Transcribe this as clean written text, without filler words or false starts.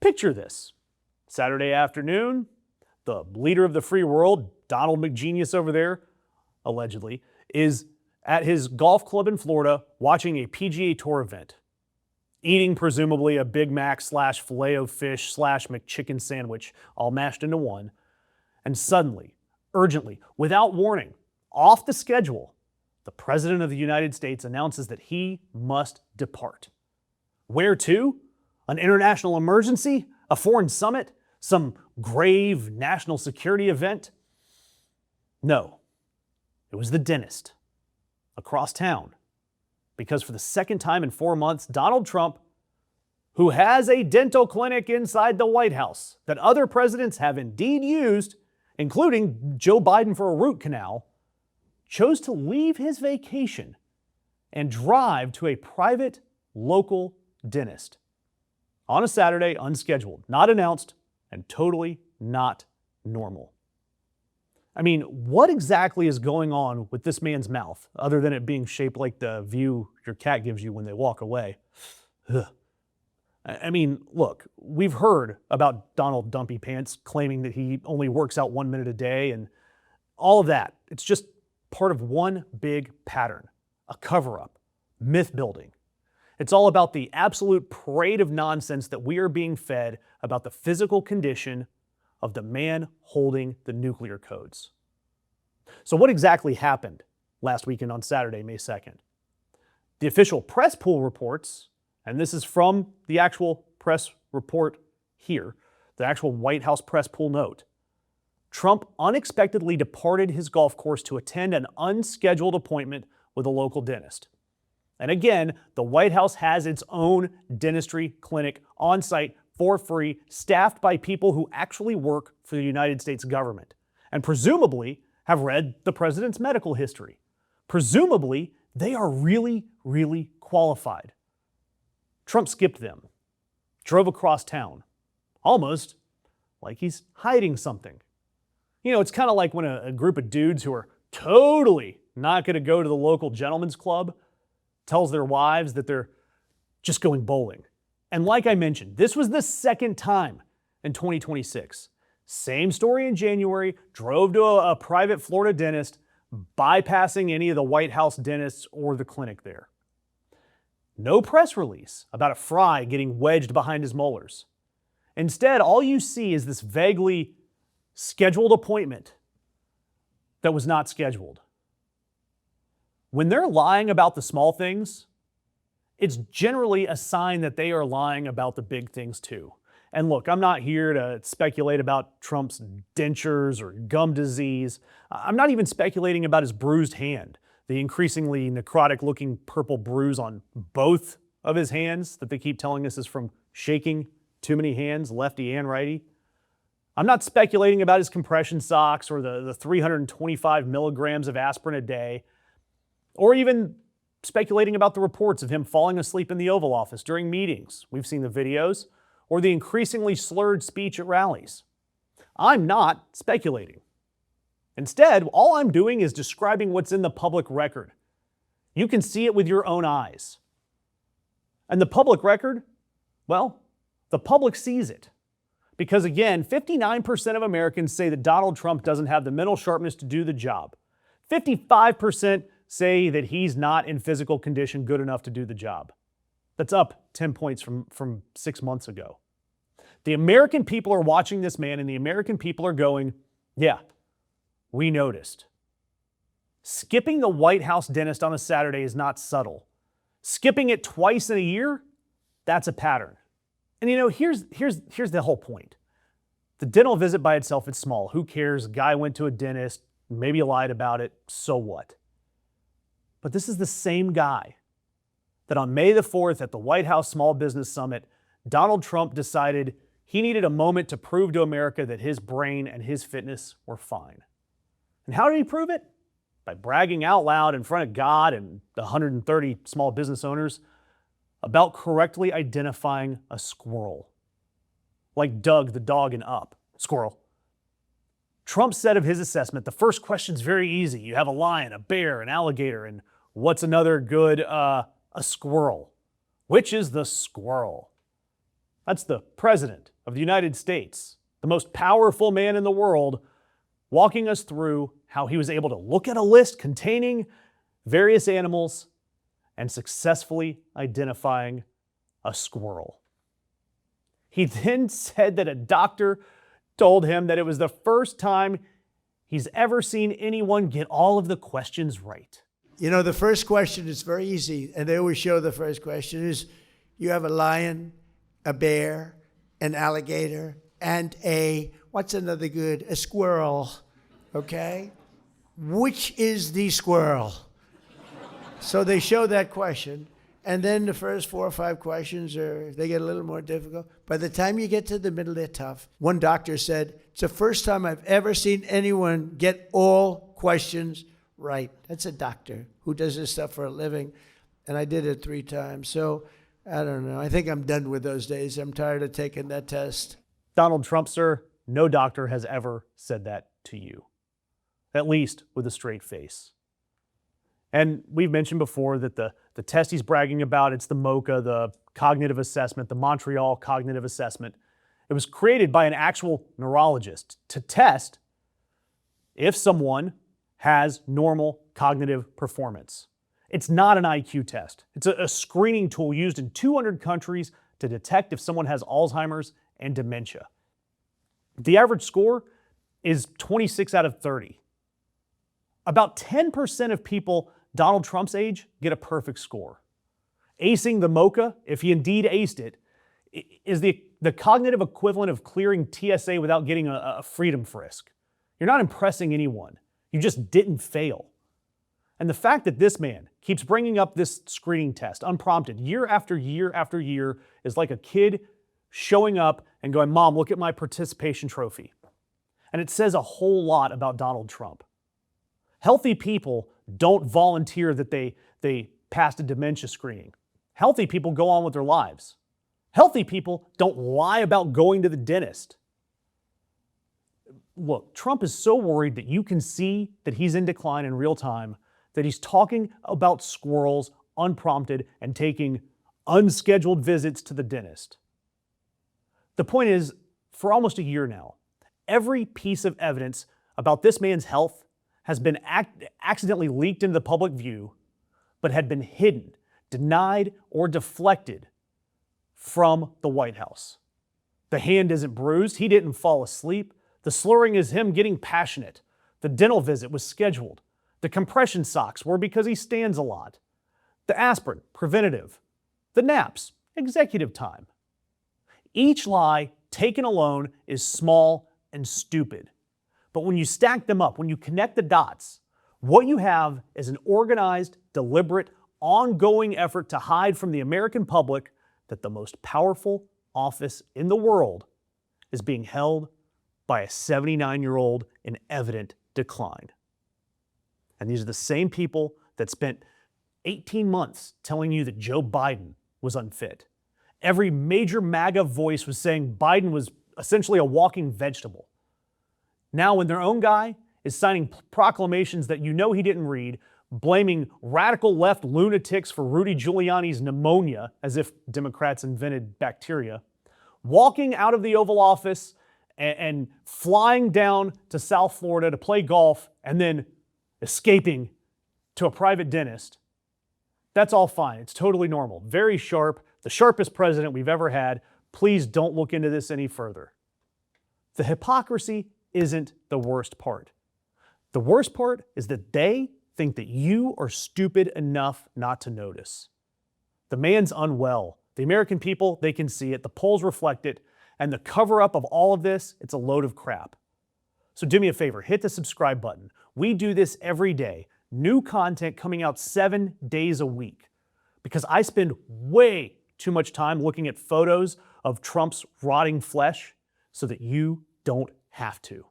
Picture this. Saturday afternoon, the leader of the free world, Donald McGenius over there, allegedly, is at his golf club in Florida watching a PGA Tour event, eating presumably a Big Mac / Filet-O-Fish / McChicken sandwich, all mashed into one, and suddenly, urgently, without warning, off the schedule, the President of the United States announces that he must depart. Where to? An international emergency? A foreign summit? Some grave national security event? No. It was the dentist. Across town. Because for the second time in 4 months, Donald Trump, who has a dental clinic inside the White House that other presidents have indeed used, including Joe Biden for a root canal, chose to leave his vacation and drive to a private local dentist on a Saturday, unscheduled, not announced, and totally not normal. I mean, what exactly is going on with this man's mouth, other than it being shaped like the view your cat gives you when they walk away? Ugh. I mean, look, we've heard about Donald Dumpy Pants claiming that he only works out 1 minute a day and all of that. It's just part of one big pattern, a cover-up, myth building. It's all about the absolute parade of nonsense that we are being fed about the physical condition of the man holding the nuclear codes. So what exactly happened last weekend on Saturday, May 2nd? The official press pool reports, and this is from the actual press report here, the actual White House press pool note, Trump unexpectedly departed his golf course to attend an unscheduled appointment with a local dentist. And again, the White House has its own dentistry clinic on site for free, staffed by people who actually work for the United States government and presumably have read the president's medical history. Presumably, they are really, really qualified. Trump skipped them, drove across town, almost like he's hiding something. You know, it's kind of like when a group of dudes who are totally not going to go to the local gentleman's club tells their wives that they're just going bowling. And like I mentioned, this was the second time in 2026. Same story in January, drove to a private Florida dentist, bypassing any of the White House dentists or the clinic there. No press release about a fry getting wedged behind his molars. Instead, all you see is this vaguely scheduled appointment that was not scheduled. When they're lying about the small things, it's generally a sign that they are lying about the big things too. And look, I'm not here to speculate about Trump's dentures or gum disease. I'm not even speculating about his bruised hand, the increasingly necrotic-looking purple bruise on both of his hands that they keep telling us is from shaking too many hands, lefty and righty. I'm not speculating about his compression socks or the 325 milligrams of aspirin a day, or even speculating about the reports of him falling asleep in the Oval Office during meetings. We've seen the videos, or the increasingly slurred speech at rallies. I'm not speculating. Instead, all I'm doing is describing what's in the public record. You can see it with your own eyes. And the public record, well, the public sees it. Because again, 59% of Americans say that Donald Trump doesn't have the mental sharpness to do the job. 55% say that he's not in physical condition good enough to do the job. That's up 10 points from 6 months ago. The American people are watching this man, and the American people are going, yeah, we noticed. Skipping the White House dentist on a Saturday is not subtle. Skipping it twice in a year, that's a pattern. And you know, here's the whole point. The dental visit by itself is small. Who cares? Guy went to a dentist, maybe lied about it, so what? But this is the same guy that on May the 4th at the White House Small Business Summit, Donald Trump decided he needed a moment to prove to America that his brain and his fitness were fine. And how did he prove it? By bragging out loud in front of God and the 130 small business owners about correctly identifying a squirrel. Like Doug the dog in Up. Squirrel. Trump said of his assessment, the first question's very easy. You have a lion, a bear, an alligator, and what's another good, a squirrel? Which is the squirrel? That's the President of the United States, the most powerful man in the world, walking us through how he was able to look at a list containing various animals and successfully identifying a squirrel. He then said that a doctor told him that it was the first time he's ever seen anyone get all of the questions right. You know, the first question is very easy, and they always show the first question is, you have a lion, a bear, an alligator, and what's another good? A squirrel, okay? Which is the squirrel? So they show that question, and then the first 4 or 5 questions they get a little more difficult. By the time you get to the middle, they're tough. One doctor said, it's the first time I've ever seen anyone get all questions right. That's a doctor who does this stuff for a living, and I did it 3 times. So I don't know. I think I'm done with those days. I'm tired of taking that test. Donald Trump, sir, no doctor has ever said that to you, at least with a straight face. And we've mentioned before that the test he's bragging about, it's the MOCA, the cognitive assessment, the Montreal cognitive assessment. It was created by an actual neurologist to test if someone has normal cognitive performance. It's not an IQ test. It's a screening tool used in 200 countries to detect if someone has Alzheimer's and dementia. The average score is 26 out of 30. About 10% of people Donald Trump's age get a perfect score. Acing the MOCA, if he indeed aced it, is the cognitive equivalent of clearing TSA without getting a freedom frisk. You're not impressing anyone. You just didn't fail. And the fact that this man keeps bringing up this screening test unprompted year after year after year is like a kid showing up and going, Mom, look at my participation trophy. And it says a whole lot about Donald Trump. Healthy people don't volunteer that they passed a dementia screening. Healthy people go on with their lives. Healthy people don't lie about going to the dentist. Look, Trump is so worried that you can see that he's in decline in real time that he's talking about squirrels unprompted and taking unscheduled visits to the dentist. The point is, for almost a year now, every piece of evidence about this man's health has been accidentally leaked into the public view, but had been hidden, denied, or deflected from the White House. The hand isn't bruised. He didn't fall asleep. The slurring is him getting passionate. The dental visit was scheduled. The compression socks were because he stands a lot. The aspirin, preventative. The naps, executive time. Each lie, taken alone, is small and stupid. But when you stack them up, when you connect the dots, what you have is an organized, deliberate, ongoing effort to hide from the American public that the most powerful office in the world is being held by a 79-year-old in evident decline. And these are the same people that spent 18 months telling you that Joe Biden was unfit. Every major MAGA voice was saying Biden was essentially a walking vegetable. Now, when their own guy is signing proclamations that you know he didn't read, blaming radical left lunatics for Rudy Giuliani's pneumonia, as if Democrats invented bacteria, walking out of the Oval Office and flying down to South Florida to play golf and then escaping to a private dentist, that's all fine. It's totally normal. Very sharp. The sharpest president we've ever had. Please don't look into this any further. The hypocrisy isn't the worst part. The worst part is that they think that you are stupid enough not to notice. The man's unwell. The American people, they can see it. The polls reflect it. And the cover-up of all of this, it's a load of crap. So do me a favor, hit the subscribe button. We do this every day. New content coming out 7 days a week. Because I spend way too much time looking at photos of Trump's rotting flesh so that you don't have to.